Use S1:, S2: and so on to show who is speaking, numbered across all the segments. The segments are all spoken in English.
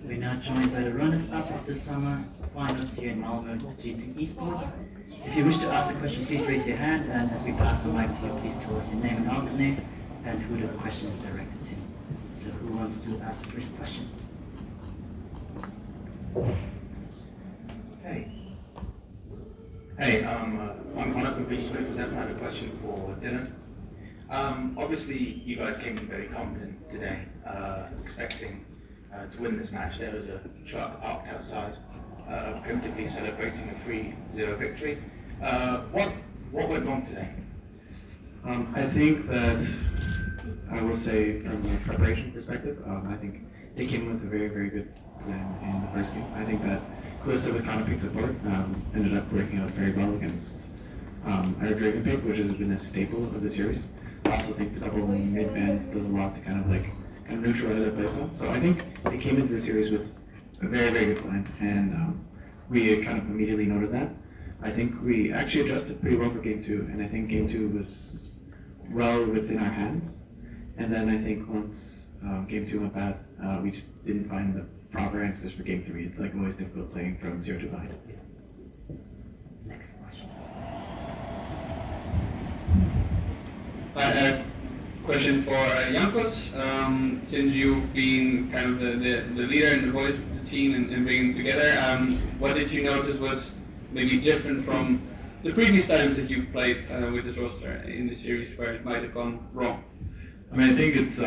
S1: We're now joined by the runners-up of the summer finals here in Malmö due to Esports. If you wish to ask a question, please raise your hand, and as we pass the mic to you, please tell us your name and company and who the question is directed to. So who wants to ask the first question?
S2: Hey, I'm Connor from British Represent. I have a question for Dylan. Obviously, you guys came in very confident today, expecting to win this match. There was a truck parked outside, primitively celebrating a 3-0 victory. What went wrong today?
S3: I think that, I will say from a preparation perspective, I think they came in with a very, very good plan in the first game. I think that Calista with counterpick support ended up working out very well against our Dragon pick, which has been a staple of the series. I also think the double mid bans does a lot to kind of neutralize our playstyle. So I think they came into the series with a very, very good plan, and we kind of immediately noted that. I think we actually adjusted pretty well for game 2, and I think game 2 was well within our hands. And then I think once game 2 went bad, we just didn't find the proper answers for game 3. It's like always difficult playing from 0 to behind.
S1: Next question.
S4: Question for Jankos. Since you've been kind of the leader and the voice of the team and bringing it together, what did you notice was maybe different from the previous times that you've played with this roster in the series where it might have gone wrong?
S5: I mean, I think it's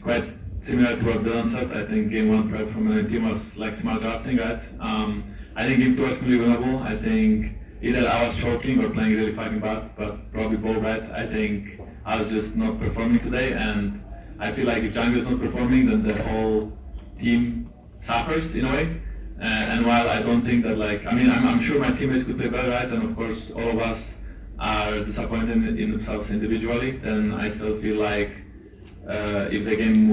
S5: quite similar to what Dylan said. I think game 1 prep from my team was like smart drafting, right? I think game 2 was completely winnable. I think either I was choking or playing really fucking bad, but probably both, right? I think I was just not performing today, and I feel like if Jungle is not performing, then the whole team suffers in a way. And while I don't think that, like, I mean, I'm sure my teammates could play better, right? And of course, all of us are disappointed in themselves individually. Then I still feel like if the game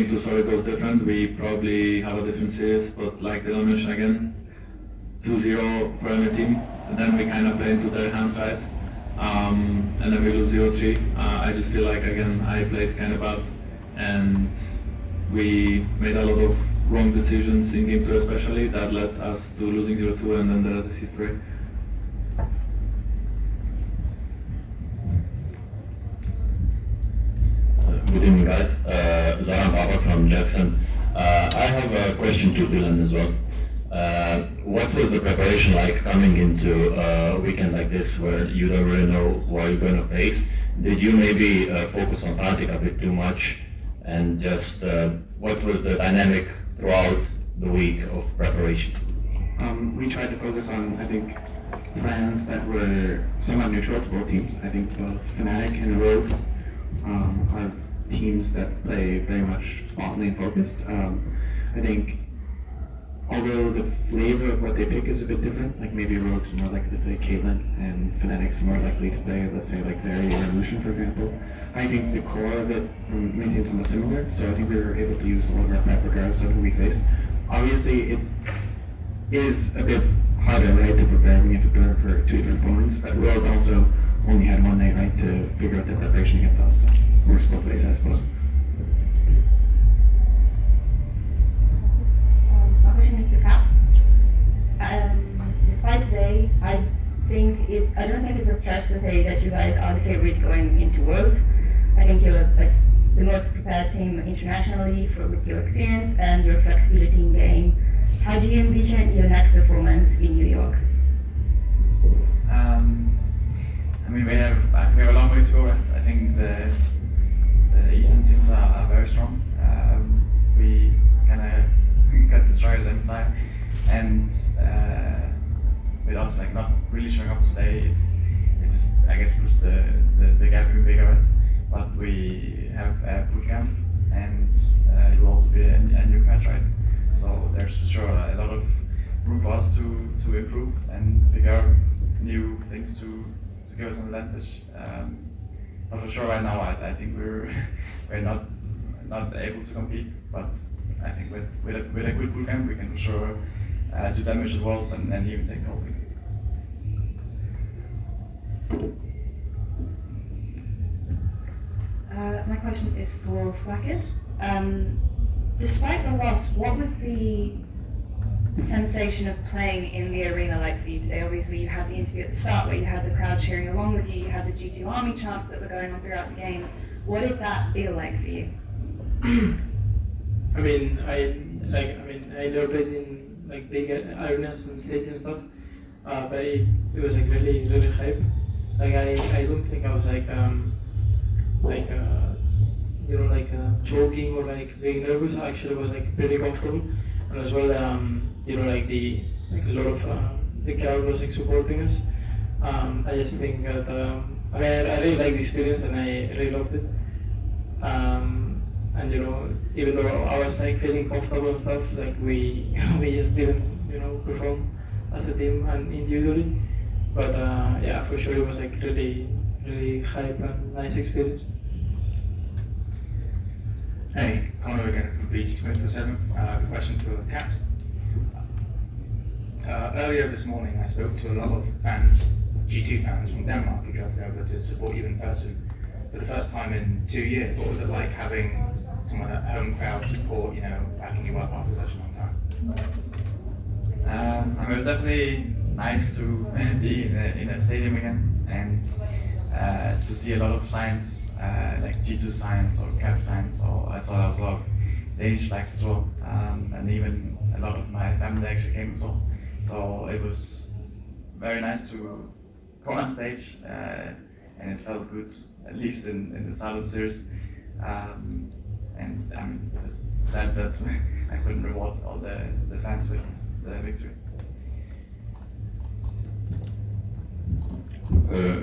S5: 2 goes different, we probably have a different series. But like Dylan mentioned again, 2-0 for any team, and then we kind of play into their hands, right? And then we lose 0-3. I just feel like, again, I played kind of bad, and we made a lot of wrong decisions in game 2 especially that led us to losing 0-2, and then the rest is history.
S6: Good evening, guys. Zaran Baba from Jackson. I have a question to Dylan as well. What was the preparation like coming into a weekend like this where you don't really know what you're going to face? Did you maybe focus on Fnatic a bit too much? And just what was the dynamic throughout the week of preparations?
S3: We tried to focus on, I think, plans that were somewhat neutral to both teams. I think both Fnatic and Rogue are teams that play very much bottom-lane focused. I think although the flavor of what they pick is a bit different, like maybe Rogue's more likely to play Caitlyn and Fnatic's more likely to play, let's say, like Zeri or Lucian, for example. I think the core of it maintains somewhat similar, so I think we were able to use a lot of our prep regardless of who we faced. Obviously, it is a bit harder, right, to prepare when you have to prepare for 2 different opponents, but Rogue also only had 1 night, right, to figure out their preparation against us. So it works both ways, I suppose.
S7: Mr. Cap. Despite today, I don't think it's a stretch to say that you guys are the favorite going into Worlds. I think you're like the most prepared team internationally with your experience and your flexibility in game. How do you envision your next performance in New York?
S8: I mean, we have a long way to go. Right? I think the Eastern teams are very strong. We kind of got destroyed inside, and with us like not really showing up today, it just I guess puts the gap even bigger. Right? But we have a boot camp, and it will also be a new patch, right? So there's for sure a lot of room for us to improve and figure out new things to give us an advantage. But for sure, right now, I think we're not able to compete. But I think with a good bootcamp, we can for sure do damage at walls and even take the whole thing.
S9: My question is for Flacket. despite the loss, what was the sensation of playing in the arena like for you today? Obviously, you had the interview at the start where you had the crowd cheering along with you, you had the G2 Army chants that were going on throughout the games. What did that feel like for you?
S10: I mean, I never played in like big arenas and stages and stuff, but it was like really hype. Like I don't think I was choking or like being nervous. I actually was like pretty comfortable, and as well, like a lot of the crowd was like supporting us. I just think that I really like the experience and I really loved it. And even though I was like feeling comfortable and stuff, like we just didn't perform as a team and individually. But yeah, for sure it was like really hype and nice experience.
S2: Hey, Connor again from BG27. A question for Caps. Earlier this morning, I spoke to a lot of fans, G2 fans from Denmark, who drove over to support you in person for the first time in 2 years. What was it like having someone at home crowd support, backing you up after such a long time?
S8: It was definitely nice to be in a stadium again and to see a lot of signs, like G2 signs or Cap signs, or I saw a lot of Danish flags as well, and even a lot of my family actually came and saw. So it was very nice to go on stage, and it felt good, at least in the start of the series. And I'm just sad that I couldn't reward all the fans with the victory.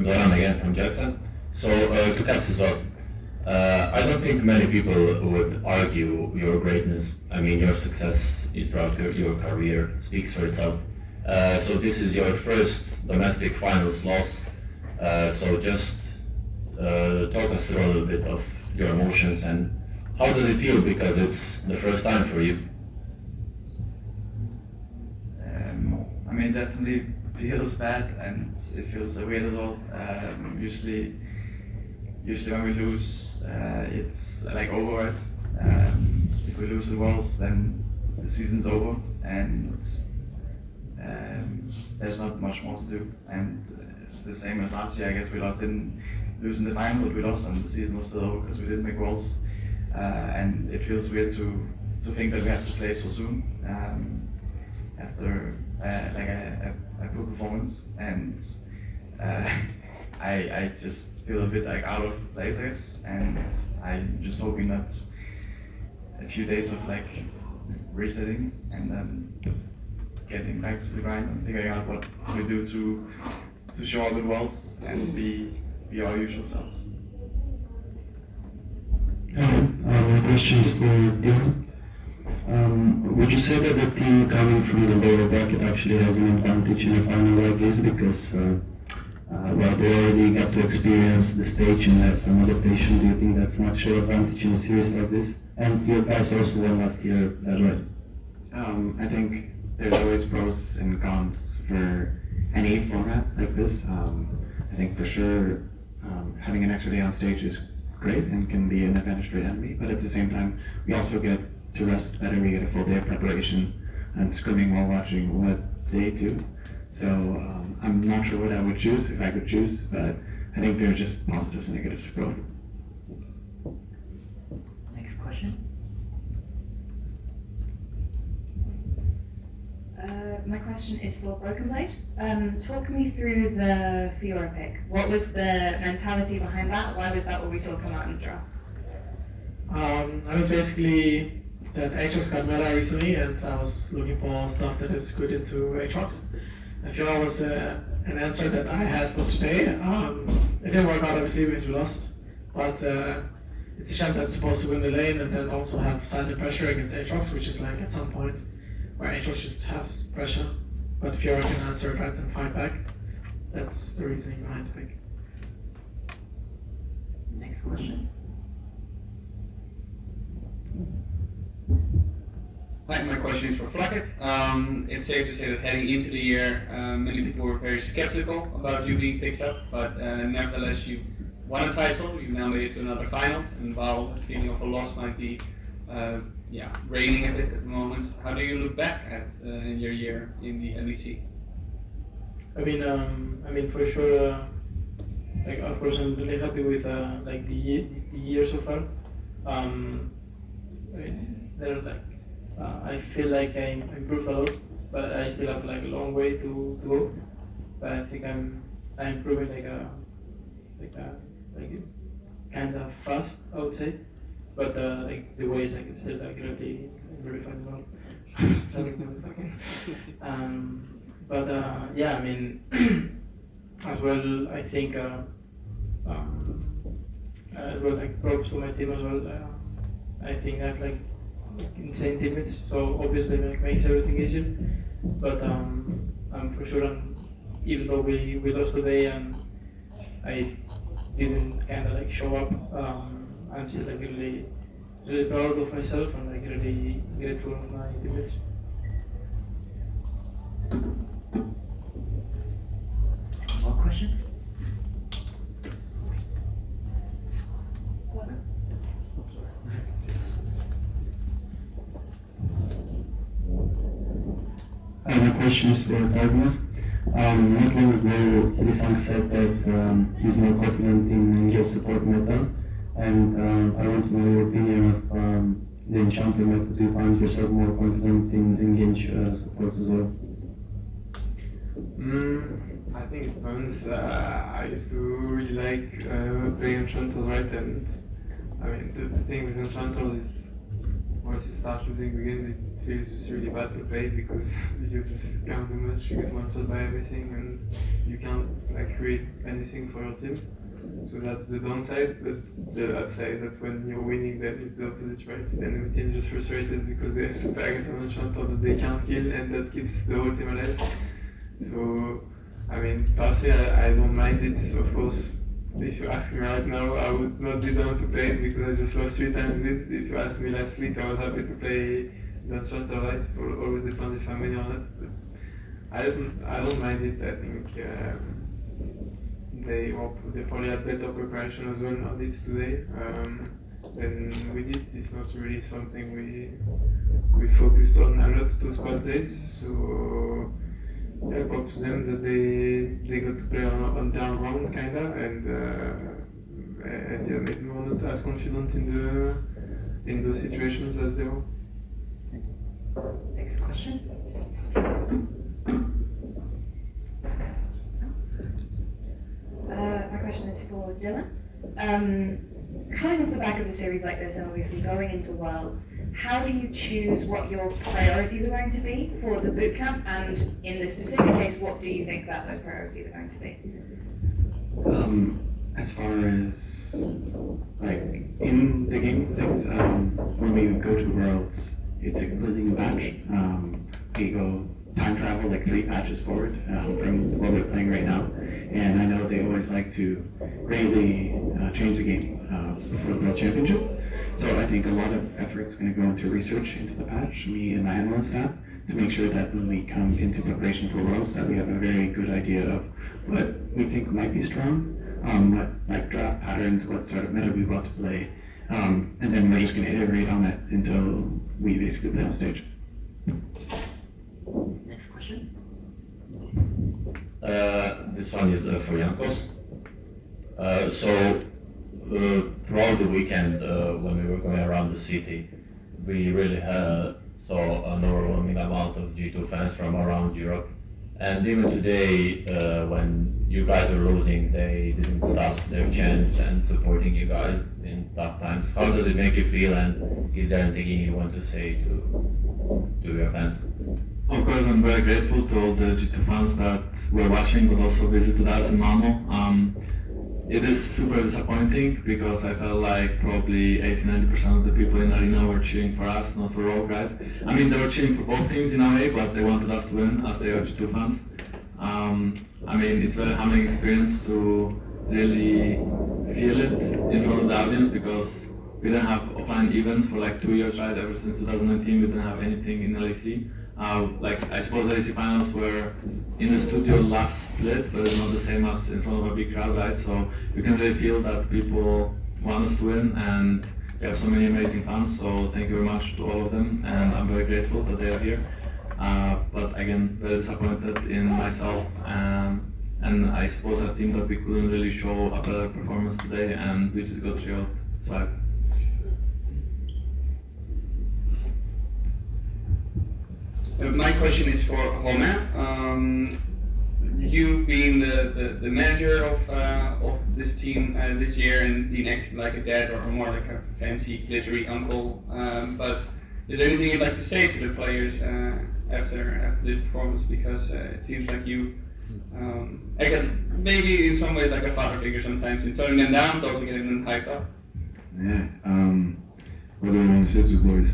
S6: Zoran again from Jackson. So to Caps as well. I don't think many people would argue your greatness. I mean, your success throughout your career speaks for itself. So this is your first domestic finals loss. So just talk us through a little bit of your emotions and how does it feel, because it's the first time for you?
S8: It definitely feels bad and it feels weird as well. Usually when we lose, it's like over it. If we lose the Worlds, then the season's over and there's not much more to do. And the same as last year, I guess we didn't lose in the final, but we lost and the season was still over because we didn't make Worlds. And it feels weird to think that we have to play so soon after like a poor performance, and I just feel a bit like out of place, I guess, and I'm just hoping that a few days of like resetting and then getting back to the grind and figuring out what we do to show up at Worlds and be our usual selves.
S11: My question is for Dylan. Would you say that the team coming from the lower bracket actually has an advantage in a final like this because they already got to experience the stage and have some adaptation? Do you think that's an actual advantage in a series like this? And your guys also won last year that way.
S3: I think there's always pros and cons for any format like this. I think for sure having an extra day on stage is great and can be an advantage for the enemy, but at the same time we also get to rest better. We get a full day of preparation and scrimming while watching what they do. So I'm not sure what I would choose if I could choose, but I think there are just positives and negatives for both.
S1: Next question.
S9: My question is for Broken Blade. Talk me through the Fiora pick. What was the mentality behind that? Why was that what we saw come out in the draft?
S10: I was basically that Aatrox got meta recently, and I was looking for stuff that is good into Aatrox. And Fiora was an answer that I had for today. It didn't work out obviously because we lost, but it's a champ that's supposed to win the lane and then also have silent pressure against Aatrox, which is like at some point where Aatrox just has pressure, but Fiora can answer that and fight back. That's the reasoning behind the pick.
S1: Next question.
S4: Hi, my question is for Flacket. It's safe to say that heading into the year, many people were very skeptical about you being picked up, but nevertheless you've won a title, you've now made it to another finals, and while the feeling of a loss might be raining a bit at the moment. How do you look back at your year in the LEC?
S10: I mean, for sure. Of course, I'm really happy with like the year so far. I feel like I improved a lot, but I still have like a long way to go. But I think I'm improving kind of fast, I would say. But like the ways I can still like really find well. But yeah, I mean, as well, I think as well, like props to my team as well. I think I have like insane teammates, so obviously like makes everything easier. But I'm for sure, even though we lost today and I didn't kind of like show up, I'm still like really proud of myself and like really grateful of my teammates.
S1: More questions?
S11: I have a question for Douglas. Not long ago, Lisan said that he's more confident in your support meta, and I want to know your opinion of the champion meta. Do you find yourself more confident in engage support as well?
S12: I think it depends. I used to really like playing Enchantal, right? And I mean, the thing with Enchantal is once you start losing the game, it feels just really bad to play because you just can't do much. You get one-shot by everything, and you can't like create anything for your team. So that's the downside. But the upside, that's when you're winning, then it's the opposite, right? And the team just frustrated because they have super aggressive Enchantal that they can't kill, and that keeps the whole team alive. So, I mean, personally, I don't mind it. Of course, if you ask me right now, I would not be down to play it because I just lost 3 times it. If you asked me last week, I was happy to play Dungeon or right. It's always depends if I'm winning or not. But I don't mind it. I think they probably had better preparation as well on it today than we did. It's not really something we focused on a lot those past days. So. Yeah, props to them that they got to play on down round kinda, and yeah, maybe we're not as confident in those situations as they were.
S1: Next question.
S9: My question is for Dylan. Coming off the back of a series like this and obviously going into Worlds, how do you choose what your priorities are going to be for the bootcamp, and in this specific case, what do you think that those priorities are going to be?
S3: As far as like in the game things, when we go to Worlds, it's a completely new patch. We go time travel like 3 patches forward from what we're playing right now, and I know they always like to greatly change the game before the World Championship. So I think a lot of effort is going to go into research into the patch, me and my analyst staff, to make sure that when we come into preparation for Worlds, that we have a very good idea of what we think might be strong, what like draft patterns, what sort of meta we want to play, and then we're just going to iterate on it until we basically play on stage.
S1: Next question.
S6: This one is for Jankos. Throughout the weekend, when we were going around the city, we really saw an overwhelming amount of G2 fans from around Europe. And even today, when you guys were losing, they didn't stop their chants and supporting you guys in tough times. How does it make you feel, and is there anything you want to say to your fans?
S5: Of course, I'm very grateful to all the G2 fans that were watching but also visited us in Malmo. It is super disappointing because I felt like probably 80-90% of the people in the arena were cheering for us, not for Rogue, right? I mean, they were cheering for both teams in a way, but they wanted us to win as they are G2 fans. I mean, it's a very humbling experience to really feel it in front of the audience because we didn't have offline events for like 2 years, right? Ever since 2019, we didn't have anything in LEC. Like, I suppose the LEC finals were in the studio last split, but it's not the same as in front of a big crowd, right? So you can really feel that people want us to win, and we have so many amazing fans, so thank you very much to all of them, and I'm very grateful that they are here. But again, very disappointed in myself, and I suppose our team that we couldn't really show a better performance today, and we just got real swag.
S4: My question is for Romain. You've been the manager of this team this year and been acting like a dad or more like a fancy, glittery uncle. But is there anything you'd like to say to the players after this performance? Because it seems like you again, maybe in some ways like a father figure sometimes in toning them down, but also getting them hyped up.
S11: Yeah. What do I want to say to the boys?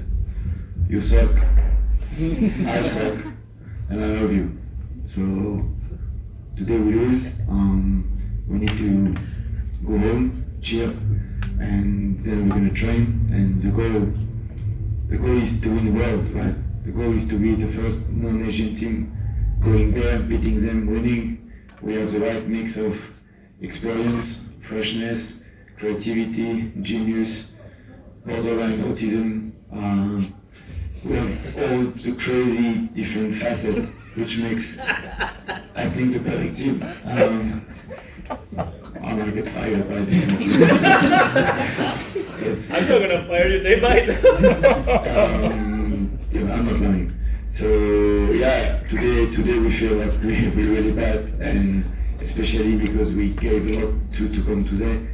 S11: You suck. I suck, and I love you. So today we lose. We need to go home, cheer, and then we're gonna train. And the goal is to win the world, right? The goal is to be the first non-Asian team going there, beating them, winning. We have the right mix of experience, freshness, creativity, genius, borderline autism. We have all the crazy different facets, which makes, I think, the perfect team. I might get fired by the
S13: I'm not gonna fire you, they might.
S11: Yeah, I'm not lying. So yeah, today we feel like we're really bad, and especially because we gave a lot to come today.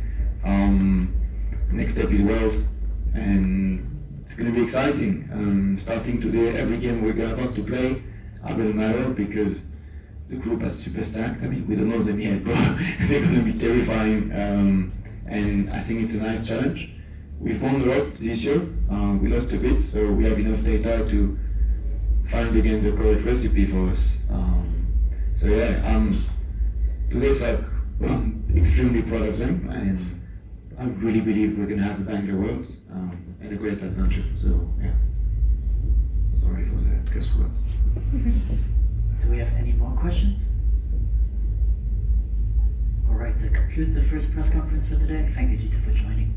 S11: Next step is Wales, and it's going to be exciting. Starting today, every game we're about to play are going to matter because the group is super stacked. I mean, we don't know them yet, but they're going to be terrifying. And I think it's a nice challenge. We've won a lot this year. We lost a bit, so we have enough data to find again the correct recipe for us. So yeah, today suck. I'm extremely proud of them, and I really believe we're going to have a banger Worlds and a great adventure. So yeah, sorry for the curse word.
S1: Do we have any more questions? All right, that concludes the first press conference for today. Thank you, Gita, for joining.